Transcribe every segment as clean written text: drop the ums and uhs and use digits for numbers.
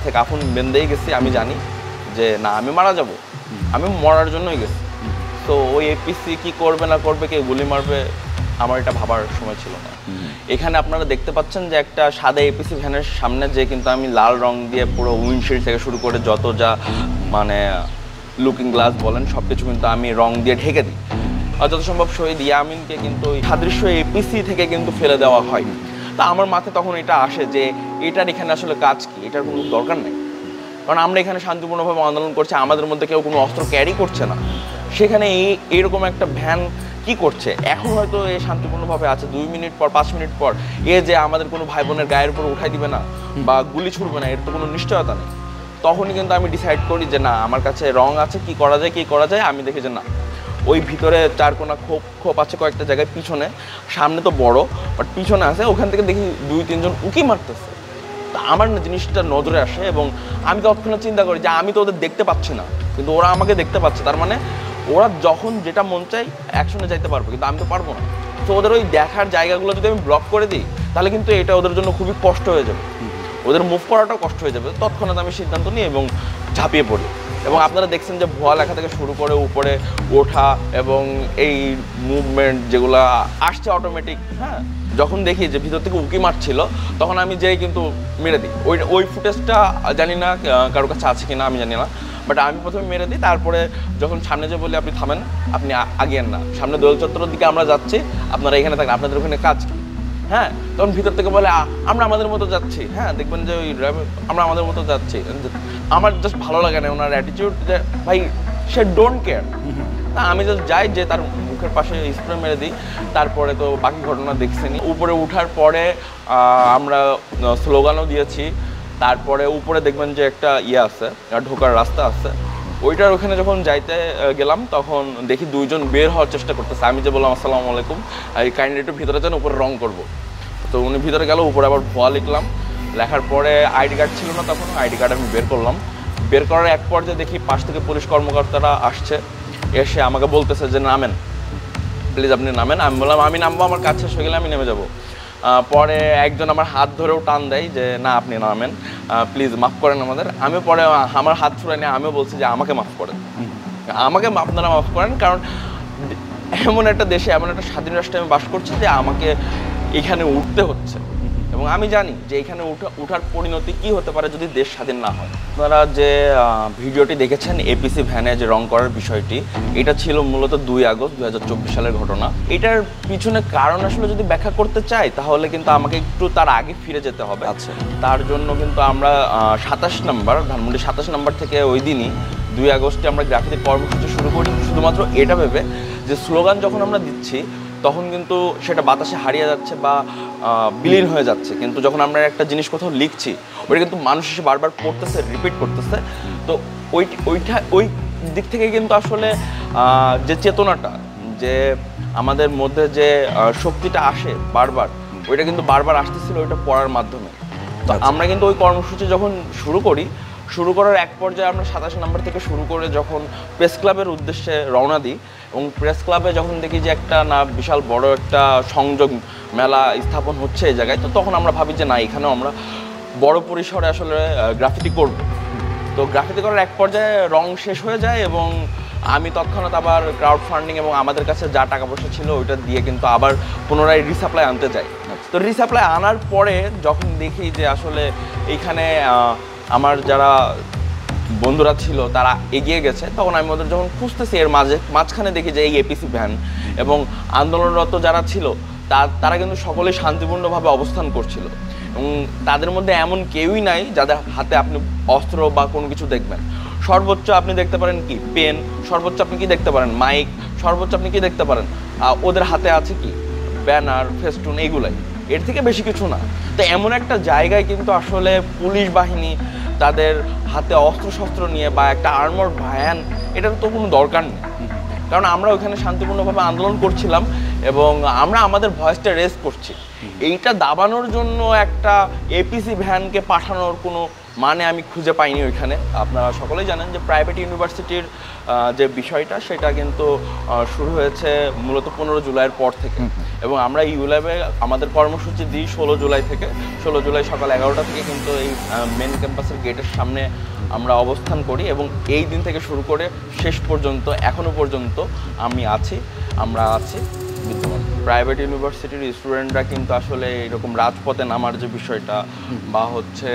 মাথায় কাফন বেঁধেই গেছি, আমি জানি যে না আমি মারা যাব, আমি মরার জন্যই গেছি। তো ওই এপিসি কি করবে না করবে, কে গুলি মারবে, আমার এটা ভাবার সময় ছিল না। এখানে আপনারা দেখতে পাচ্ছেন যে একটা সাদা এপিসি ভ্যানের সামনে যে কিন্তু আমি লাল রং দিয়ে পুরো উইন্ডশিল্ড থেকে শুরু করে যত যা মানে লুকিং গ্লাস বলেন সব কিছু কিন্তু আমি রং দিয়ে ঢেকে দিই। আর যত সম্ভব শহীদ ইয়ামিনকে কিন্তু ওই সাদৃশ্য এপিসি থেকে কিন্তু ফেলে দেওয়া হয়। তা আমার মাথায় তখন এটা আসে যে এটার এখানে আসলে কাজ কি, এটার কোনো দরকার নেই। কারণ আমরা এখানে শান্তিপূর্ণভাবে আন্দোলন করছি, আমাদের মধ্যে কেউ কোনো অস্ত্র ক্যারি করছে না, সেখানে এইরকম একটা ভ্যান কি করছে? এখন হয়তো এ শান্তিপূর্ণভাবে আছে, 2 মিনিট পর 5 মিনিট পর এ যে আমাদের কোনো ভাই বোনের গায়ের উপর উঠাই দিবে না বা গুলি ছুড়বে না, এর তো কোনো নিশ্চয়তা নেই। তখনই কিন্তু আমি ডিসাইড করি যে না, আমার কাছে রং আছে, কি করা যায়। আমি দেখি যে না, ওই ভিতরে চারকোনা খোপ আছে কয়েকটা জায়গায়, পিছনে, সামনে তো বড় বাট পিছনে আছে, ওখান থেকে দেখি 2-3 জন উকি মারতেছে। তা আমার না জিনিসটা নজরে আসে এবং আমি তৎক্ষণাৎ চিন্তা করি যে আমি তো ওদের দেখতে পাচ্ছি না, কিন্তু ওরা আমাকে দেখতে পাচ্ছে, তার মানে ওরা যখন যেটা মন চাই অ্যাকশনে যাইতে পারবে, কিন্তু আমি তো পারবো না। তো ওদের ওই দেখার জায়গাগুলো যদি আমি ব্লক করে দিই তাহলে কিন্তু এটা ওদের জন্য খুবই কষ্ট হয়ে যাবে, ওদের মুভ করাটাও কষ্ট হয়ে যাবে। তৎক্ষণাৎ আমি সিদ্ধান্ত নিই এবং ঝাঁপিয়ে পড়ি। এবং আপনারা দেখছেন যে ভুয়া লেখা থেকে শুরু করে উপরে ওঠা এবং এই মুভমেন্ট যেগুলো আসছে অটোমেটিক, হ্যাঁ, যখন দেখি যে ভিতর থেকে উকি মারছিল তখন আমি যেই কিন্তু মেরে দিই। ওই ফুটেজটা জানি না কারোর কাছে আছে কিনা, আমি জানি না, বাট আমি প্রথমে মেরে দিই। তারপরে যখন সামনে যে বলি আপনি থামেন, আপনি আগিয়েন না, সামনে দোল চত্বরের দিকে আমরা যাচ্ছি, আপনারা এখানে থাকেন, আপনাদের ওখানে কাজ কি, হ্যাঁ। তখন ভিতর থেকে বলে আমরা আমাদের মতো যাচ্ছি, হ্যাঁ, দেখবেন যে ওই আমরা আমাদের মতো যাচ্ছি। আমার জাস্ট ভালো লাগে না ওনার অ্যাটিটিউড, যে ভাই সে ডোন্ট কেয়ার। তা আমি জাস্ট যাই, যে তার মুখের পাশে স্প্রে মেরে দিই। তারপরে তো বাকি ঘটনা দেখছেনি। উপরে উঠার পরে আমরা স্লোগানও দিয়েছি। তারপরে উপরে দেখবেন যে একটা ইয়ে আছে, ঢোকার রাস্তা আছে, ওইটার ওখানে যখন যাইতে গেলাম তখন দেখি 2 জন বের হওয়ার চেষ্টা করতেছে। আমি যে বললাম আসসালামু আলাইকুম, কাইন্ডলি একটু ভিতরে যান, উপরে রং করবো। তো উনি ভিতরে গেল, উপরে আবার ভুয়া লিখলাম। লেখার পরে আইডি কার্ড ছিল না তখন, আইডি কার্ড আমি বের করলাম। বের করার এক পর্যায়ে দেখি পাশ থেকে পুলিশ কর্মকর্তারা আসছে, এসে আমাকে বলতেছে যে নামেন, প্লিজ আপনি নামেন। আমি বললাম আমি নামবো, আমার কাজ শেষ হয়ে গেলে আমি নেমে যাবো। পরে একজন আমার হাত ধরেও টান দেয় যে না আপনি নামেন, প্লিজ মাফ করেন আমাদের। আমি পরে আমার হাত ছুড়ে নিয়ে আমিও বলছি যে আমাকে মাফ করেন, আমাকে আপনারা মাফ করেন, কারণ এমন একটা দেশে, এমন একটা স্বাধীন রাষ্ট্রে আমি বাস করছি যে আমাকে এখানে উঠতে হচ্ছে। এবং আমি জানি যে এখানে উঠার পরিণতি কি হতে পারে যদি দেশ স্বাধীন না হয়। আপনারা যে ভিডিওটি দেখেছেন এপিসি ভ্যানে যে রং করার বিষয়টি, এটা ছিল মূলত 2 আগস্ট 2024 সালের ঘটনা। এটার পিছনে কারণ আসলে যদি ব্যাখ্যা করতে চাই তাহলে কিন্তু আমাকে একটু তার আগে ফিরে যেতে হবে। আচ্ছা, তার জন্য কিন্তু আমরা 27 নম্বর ধানমন্ডি 27 নম্বর থেকে ওই দিনই 2 আগস্টে আমরা গ্রাফিতি কর্মসূচি শুরু করি, শুধুমাত্র এটা ভেবে যে স্লোগান যখন আমরা দিচ্ছি তখন কিন্তু সেটা বাতাসে হারিয়ে যাচ্ছে বা বিলীন হয়ে যাচ্ছে, কিন্তু যখন আমরা একটা জিনিস কোথাও লিখছি ওইটা কিন্তু মানুষ এসে বারবার পড়তেছে, রিপিট করতেছে। তো ওই দিক থেকে কিন্তু আসলে যে চেতনাটা, যে আমাদের মধ্যে যে শক্তিটা আসে বারবার, ওইটা কিন্তু বারবার আসতেছিল ওইটা পড়ার মাধ্যমে। তো আমরা কিন্তু ওই কর্মসূচি যখন শুরু করার এক পর্যায়ে আমরা 27 নম্বর থেকে শুরু করে যখন প্রেস ক্লাবের উদ্দেশ্যে রওনা দিই এবং প্রেস ক্লাবে যখন দেখি যে একটা না বিশাল বড় একটা সংযোগ মেলা স্থাপন হচ্ছে এই জায়গায়, তো তখন আমরা ভাবি যে না, এখানেও আমরা বড় পরিসরে আসলে গ্রাফিতি করব। তো গ্রাফিতি করার এক পর্যায়ে রং শেষ হয়ে যায় এবং আমি তৎক্ষণাৎ আবার ক্রাউড ফান্ডিং এবং আমাদের কাছে যা টাকা পয়সা ছিল ওইটা দিয়ে কিন্তু আবার পুনরায় রিসাপ্লাই আনতে যাই। তো রিসাপ্লাই আনার পরে যখন দেখি যে আসলে এইখানে আমার যারা বন্ধুরা ছিল তারা এগিয়ে গেছে, তখন আমি ওদের যখন খুঁজতেছি এর মাঝখানে দেখি যে এই এপিসি ভ্যান এবং আন্দোলনরত যারা ছিল তারা কিন্তু সকলেই শান্তিপূর্ণভাবে অবস্থান করছিল এবং তাদের মধ্যে এমন কেউই নাই যাদের হাতে আপনি অস্ত্র বা কোনো কিছু দেখবেন। সর্বোচ্চ আপনি দেখতে পারেন কি পেন, সর্বোচ্চ আপনি কি দেখতে পারেন মাইক, সর্বোচ্চ আপনি কি দেখতে পারেন ওদের হাতে আছে কি ব্যানার, ফেস্টুন, এইগুলাই, এর থেকে বেশি কিছু না। তো এমন একটা জায়গায় কিন্তু আসলে পুলিশ বাহিনী তাদের হাতে অস্ত্রশস্ত্র নিয়ে বা একটা আর্মার ভ্যান, এটার তো কোনো দরকার নেই, কারণ আমরা ওইখানে শান্তিপূর্ণভাবে আন্দোলন করছিলাম এবং আমরা আমাদের ভয়েসটা রেজ করছি। এইটা দাবানোর জন্য একটা এপিসি ভ্যানকে পাঠানোর কোনো মানে আমি খুঁজে পাইনি ওইখানে। আপনারা সকলেই জানেন যে প্রাইভেট ইউনিভার্সিটির যে বিষয়টা সেটা কিন্তু শুরু হয়েছে মূলত 15 জুলাইয়ের পর থেকে, এবং আমরা ইউল্যাবে আমাদের কর্মসূচি দিই 16 জুলাই থেকে। 16 জুলাই সকাল 11টা থেকে কিন্তু এই মেন ক্যাম্পাসের গেটের সামনে আমরা অবস্থান করি, এবং এই দিন থেকে শুরু করে শেষ পর্যন্ত এখনও পর্যন্ত আমরা আছি বিদ্যমান। প্রাইভেট ইউনিভার্সিটির স্টুডেন্টরা কিন্তু আসলে এরকম রাজপথে নামার যে বিষয়টা বা হচ্ছে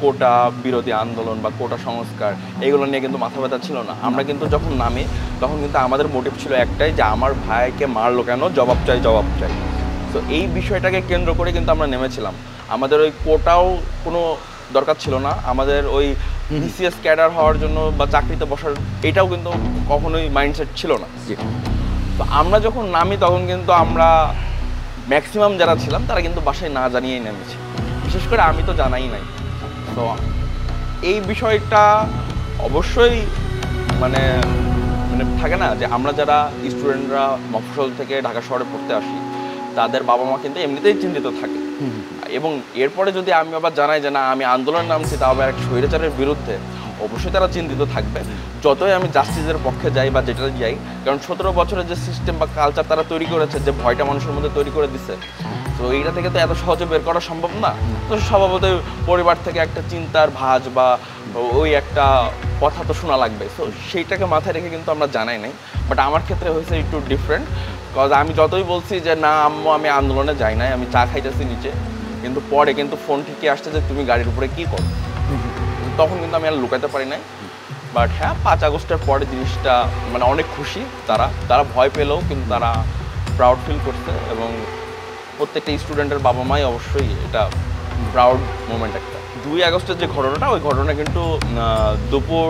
কোটা বিরোধী আন্দোলন বা কোটা সংস্কার এগুলো নিয়ে কিন্তু মাথা ব্যথা ছিল না। আমরা কিন্তু যখন নামি তখন কিন্তু আমাদের মোটিভ ছিল একটাই, যে আমার ভাইকে মারলো কেন, জবাব চাই। তো এই বিষয়টাকে কেন্দ্র করে কিন্তু আমরা নেমেছিলাম। আমাদের ওই কোটাও কোনো দরকার ছিল না, আমাদের ওই বিসিএস ক্যাডার হওয়ার জন্য বা চাকরিতে বসার এটাও কিন্তু কখনোই মাইন্ডসেট ছিল না। তো আমরা যখন নামি তখন কিন্তু আমরা ম্যাক্সিমাম যারা ছিলাম তারা কিন্তু বাসায় না জানিয়েই নেমেছি, বিশেষ করে আমি তো জানাই নাই। তো এই বিষয়টা অবশ্যই মানে থাকে না যে আমরা যারা স্টুডেন্টরা মফস্বল থেকে ঢাকা শহরে পড়তে আসি তাদের বাবা মা কিন্তু এমনিতেই চিন্তিত থাকে, এবং এরপরে যদি আমি আবার জানাই যে না আমি আন্দোলন নামছি তা আবার এক স্বৈরাচারের বিরুদ্ধে, অবশ্যই তারা চিন্তিত থাকবে। যতই আমি জাস্টিসের পক্ষে যাই বা যেটা যাই, কারণ 17 বছরের যে সিস্টেম বা কালচার তারা তৈরি করেছে, যে ভয়টা মানুষের মধ্যে তৈরি করে দিছে, তো এইটা থেকে তো এত সহজে বের করা সম্ভব না। তো স্বভাবতই পরিবার থেকে একটা চিন্তার ভাঁজ বা ওই একটা কথা তো শোনা লাগবে। তো সেইটাকে মাথায় রেখে কিন্তু আমরা জানাই নাই। বাট আমার ক্ষেত্রে হয়েছে একটু ডিফারেন্ট, বিকজ আমি যতই বলছি যে না আম্মু আমি আন্দোলনে যাই নাই, আমি চা খাইতেছি নিচে, কিন্তু পরে কিন্তু ফোন ঠিকই আসছে যে তুমি গাড়ির উপরে কী করো, তখন কিন্তু আমি আর লুকাতে পারি নাই। বাট হ্যাঁ 5 আগস্টের পরে জিনিসটা মানে অনেক খুশি, তারা ভয় পেলেও কিন্তু তারা প্রাউড ফিল করছে, এবং প্রত্যেকটা স্টুডেন্টের বাবা মাই অবশ্যই এটা প্রাউড মোমেন্ট একটা। 2 আগস্টের যে ঘটনাটা, ওই ঘটনা কিন্তু দুপুর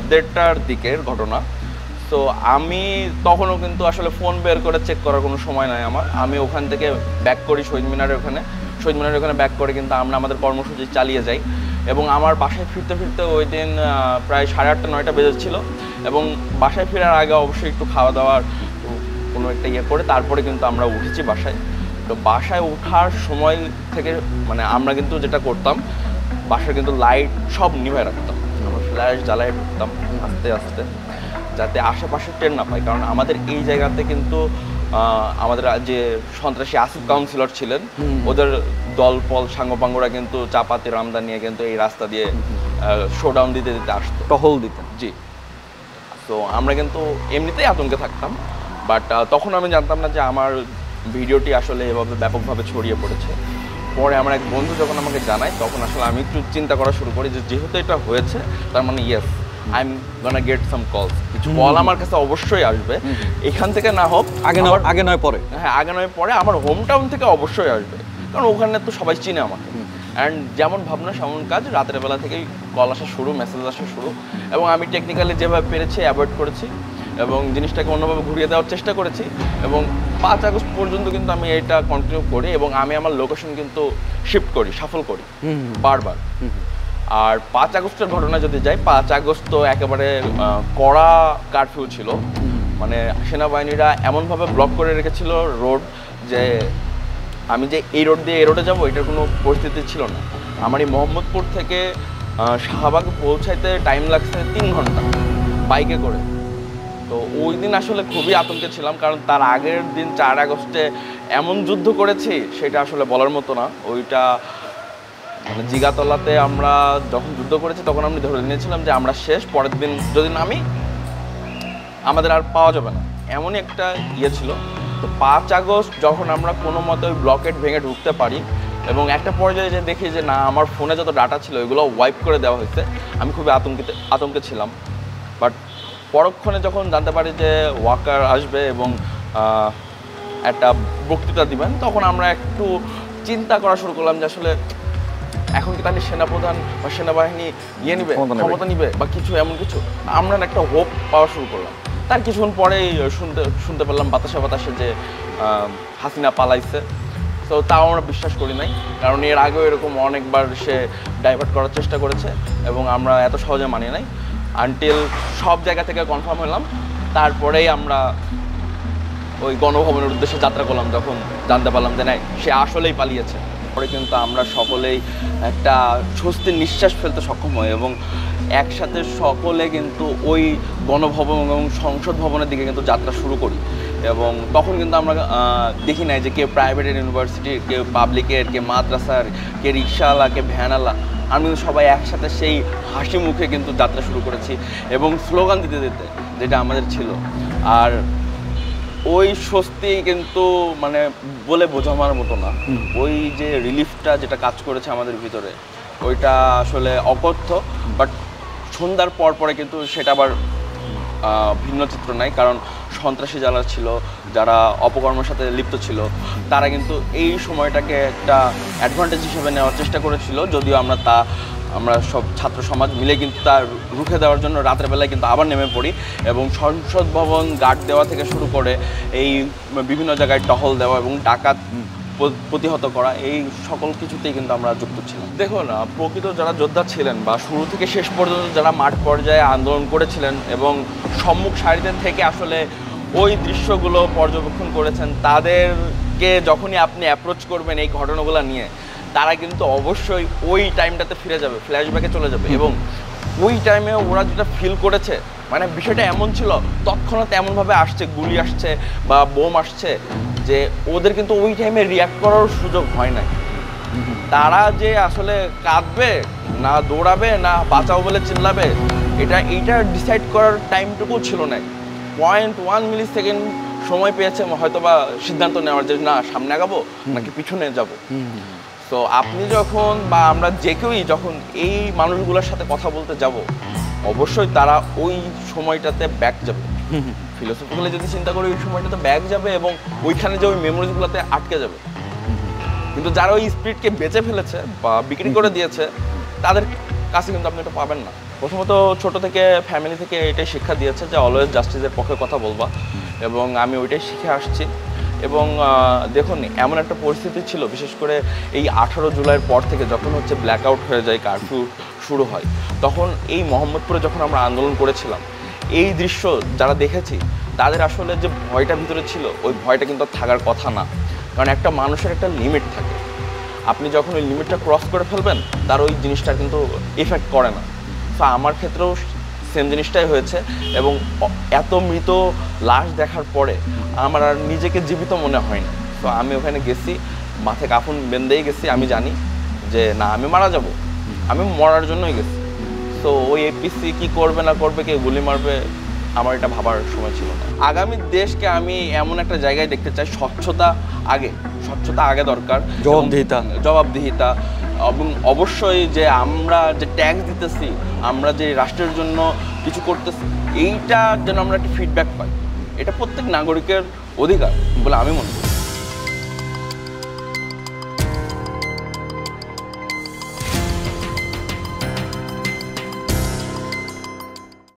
1:30টার দিকের ঘটনা। তো আমি তখনও কিন্তু আসলে ফোন বের করে চেক করার কোনো সময় নাই আমার। আমি ওখান থেকে ব্যাক করি শহীদ মিনারের ওখানে ব্যাক করে কিন্তু আমরা আমাদের কর্মসূচি চালিয়ে যাই, এবং আমার বাসায় ফিরতে ওই দিন প্রায় 8:30-9টা বেজেছিল, এবং বাসায় ফেরার আগে অবশ্যই একটু খাওয়া দাওয়ার কোনো একটা করে তারপরে কিন্তু আমরা উঠেছি বাসায়। তো বাসায় ওঠার সময় থেকে মানে আমরা কিন্তু যেটা করতাম, বাসায় কিন্তু লাইট সব নিভায় রাখতাম, আমরা ফ্ল্যাশ জ্বালায় ঢুকতাম আস্তে আস্তে, যাতে আশেপাশে টের না পায়। কারণ আমাদের এই জায়গাতে কিন্তু আমাদের যে সন্ত্রাসী আসিফ কাউন্সিলর ছিলেন, ওদের দলপল সাঙ্গপাঙ্গরা কিন্তু চাপাতি রামদা নিয়ে কিন্তু এই রাস্তা দিয়ে শোডাউন দিতে আসতো, টহল দিতেন। জি। তো আমরা কিন্তু এমনিতেই আতঙ্কে থাকতাম, বাট তখন আমি জানতাম না যে আমার ভিডিওটি আসলে এভাবে ব্যাপকভাবে ছড়িয়ে পড়েছে। পরে আমার এক বন্ধু যখন আমাকে জানায়, তখন আসলে আমি একটু চিন্তা করা শুরু করি যে যেহেতু এটা হয়েছে তার মানে yes I am gonna get some কলস, কিছু কল আমার কাছে অবশ্যই আসবে, এখান থেকে না হোক আগে নয় পরে। হ্যাঁ, আগে নয় পরে আমার হোম টাউন থেকে অবশ্যই আসবে, কারণ ওখানে তো সবাই চিনে আমাকে। অ্যান্ড যেমন ভাবনা সেমন কাজ, রাতের বেলা থেকেই কল আসা শুরু, মেসেজ আসা শুরু, এবং আমি টেকনিক্যালি যেভাবে পেরেছি অ্যাভয়েড করেছি এবং জিনিসটাকে অন্যভাবে ঘুরিয়ে দেওয়ার চেষ্টা করেছি, এবং 5 আগস্ট পর্যন্ত কিন্তু আমি এটা কন্টিনিউ করি, এবং আমি আমার লোকেশন কিন্তু শিফট করি, সাফল করি বারবার। আর 5 আগস্টের ঘটনা যদি যাই, 5 আগস্ট তো একেবারে কড়া কারফিউ ছিল, মানে সেনাবাহিনীরা এমনভাবে ব্লক করে রেখেছিল রোড, যে আমি যে এই রোড দিয়ে এই রোডে যাবো এটার কোনো পরিস্থিতি ছিল না। আমার এই মোহাম্মদপুর থেকে শাহবাগ পৌঁছাইতে টাইম লাগছে 3 ঘন্টা বাইকে করে। তো ওই দিন আসলে খুবই আতঙ্কে ছিলাম, কারণ তার আগের দিন 4 আগস্টে এমন যুদ্ধ করেছি সেটা আসলে বলার মতো না। ওইটা মানে জিগাতলাতে আমরা যখন যুদ্ধ করেছি তখন আমি ধরে নিয়েছিলাম যে আমরা শেষ, পরের দিন যদি নামি আমাদের আর পাওয়া যাবে না, এমনই একটা ইয়ে ছিল। তো 5 আগস্ট যখন আমরা কোনো মতে ওই ব্লকেট ভেঙে ঢুকতে পারি, এবং একটা পর্যায়ে যে দেখি যে না আমার ফোনে যত ডাটা ছিল ওইগুলো ওয়াইপ করে দেওয়া হয়েছে, আমি খুবই আতঙ্কে ছিলাম। বাট পরক্ষণে যখন জানতে পারি যে ওয়াকার আসবে এবং একটা বক্তৃতা দিবেন, তখন আমরা একটু চিন্তা করা শুরু করলাম যে আসলে এখন কি তাহলে সেনাপ্রধান বা সেনাবাহিনী ক্ষমতা নিবে বা কিছু এমন কিছু, আমরা একটা হোপ পাওয়া শুরু করলাম। তার কিছুক্ষণ পরেই শুনতে পেলাম বাতাসে যে হাসিনা পালাইছে। তো তাও আমরা বিশ্বাস করি নাই, কারণ এর আগেও এরকম অনেকবার সে ডাইভার্ট করার চেষ্টা করেছে, এবং আমরা এত সহজে মানি নাই আনটিল সব জায়গা থেকে কনফার্ম হলাম। তারপরেই আমরা ওই গণভবনের উদ্দেশ্যে যাত্রা করলাম, যখন জানতে পারলাম যে না সে আসলেই পালিয়েছে। পরে কিন্তু আমরা সকলেই একটা স্বস্তির নিঃশ্বাস ফেলতে সক্ষম হই এবং একসাথে সকলে কিন্তু ওই গণভবন এবং সংসদ ভবনের দিকে কিন্তু যাত্রা শুরু করি। এবং তখন কিন্তু আমরা দেখি নাই যে কেউ প্রাইভেটের ইউনিভার্সিটির, কেউ পাবলিকের, কে মাদ্রাসার, কে রিক্সাওয়ালা, কে ভ্যানওয়ালা, আমি সবাই একসাথে সেই হাসি মুখে কিন্তু যাত্রা শুরু করেছি এবং স্লোগান দিতে দিতে, যেটা আমাদের ছিল। আর ওই স্বস্তি কিন্তু মানে বলে বোঝানোর মতো না। ওই যে রিলিফটা যেটা কাজ করেছে আমাদের ভিতরে, ওইটা আসলে অকথ্য। বাট সন্ধ্যার পর পরে কিন্তু সেটা আবার ভিন্ন চিত্র নাই, কারণ সন্ত্রাসী যারা ছিল, যারা অপকর্মের সাথে লিপ্ত ছিল, তারা কিন্তু এই সময়টাকে একটা অ্যাডভান্টেজ হিসেবে নেওয়ার চেষ্টা করেছিল। যদিও আমরা সব ছাত্র সমাজ মিলে কিন্তু তার রুখে দেওয়ার জন্য রাতের বেলায় কিন্তু আবার নেমে পড়ি এবং সংসদ ভবন গার্ড দেওয়া থেকে শুরু করে এই বিভিন্ন জায়গায় টহল দেওয়া এবং ডাকাত প্রতিহত করা, এই সকল কিছুতেই কিন্তু আমরা যুক্ত ছিলাম। দেখুন, প্রকৃত যারা যোদ্ধা ছিলেন বা শুরু থেকে শেষ পর্যন্ত যারা মাঠ পর্যায়ে আন্দোলন করেছিলেন এবং সম্মুখ সারিতে থেকে আসলে ওই দৃশ্যগুলো পর্যবেক্ষণ করেছেন, তাদেরকে যখনই আপনি অ্যাপ্রোচ করবেন এই ঘটনাগুলো নিয়ে, তারা কিন্তু অবশ্যই ওই টাইমটাতে ফিরে যাবে, ফ্ল্যাশব্যাকে চলে যাবে। এবং ওই টাইমে ওরা যেটা ফিল করেছে, মানে বিষয়টা এমন ছিল, তৎক্ষণাৎ এমনভাবে আসছে, গুলি আসছে বা বোম আসছে, যে ওদের কিন্তু ওই টাইমে রিয়াক্ট করার সুযোগ হয় নাই। তারা যে আসলে কাঁদবে না দৌড়াবে না বাঁচাও বলে চিল্লাবে, এইটা ডিসাইড করার টাইমটুকু ছিল না। 0.1 মিলি সেকেন্ড সময় পেয়েছে হয়তো বা সিদ্ধান্ত নেওয়ার, যে না সামনে আগাবো নাকি পিছনে যাব। তো আপনি যখন বা আমরা যে কেউই যখন এই মানুষগুলোর সাথে কথা বলতে যাব, অবশ্যই তারা ওই সময়টাতে ব্যাক যাবে। ফিলোসফিক্যালি যদি চিন্তা করি, ওই সময়টাতে ব্যাক যাবে এবং ওইখানে যে ওই মেমোরিজগুলোতে আটকে যাবে। কিন্তু যারা ওই স্পিরিটকে বেঁচে ফেলেছে বা বিক্রি করে দিয়েছে, তাদের কাছে কিন্তু আপনি এটা পাবেন না। প্রথমত ছোট থেকে ফ্যামিলি থেকে এটাই শিক্ষা দিয়েছে যে অলওয়েজ জাস্টিসের পক্ষে কথা বলবা, এবং আমি ওইটাই শিখে আসছি। এবং দেখুন, এমন একটা পরিস্থিতি ছিল, বিশেষ করে এই 18 জুলাইয়ের পর থেকে যখন হচ্ছে ব্ল্যাক আউট হয়ে যায়, কারফিউ শুরু হয়, তখন এই মোহাম্মদপুরে যখন আমরা আন্দোলন করেছিলাম, এই দৃশ্য যারা দেখেছি, তাদের আসলে যে ভয়টা ভিতরে ছিল, ওই ভয়টা কিন্তু থাকার কথা না। কারণ একটা মানুষের একটা লিমিট থাকে, আপনি যখন ওই লিমিটটা ক্রস করে ফেলবেন, তার ওই জিনিসটা কিন্তু এফেক্ট করে না। তো আমার ক্ষেত্রেও সেম জিনিসটাই হয়েছে। এবং এত মৃত লাশ দেখার পরে আমার আর নিজেকে জীবিত মনে হয় না। তো আমি ওখানে গেছি, মাথায় কাফন বেঁধেই গেছি। আমি জানি যে না, আমি মারা যাব, আমি মরার জন্যই গেছি। তো ওই এপিসি কি করবে না করবে, কে গুলি মারবে, আমার এটা ভাবার সময় ছিল না। আগামী দেশকে আমি এমন একটা জায়গায় দেখতে চাই, স্বচ্ছতা আগে দরকার, জবাবদিহিতা। এবং অবশ্যই যে আমরা যে ট্যাক্স দিতেছি, আমরা যে রাষ্ট্রের জন্য কিছু করতেছি, এইটা যেন আমরা একটা ফিডব্যাক পাই। এটা প্রত্যেক নাগরিকের অধিকার বলে আমি মনে করি।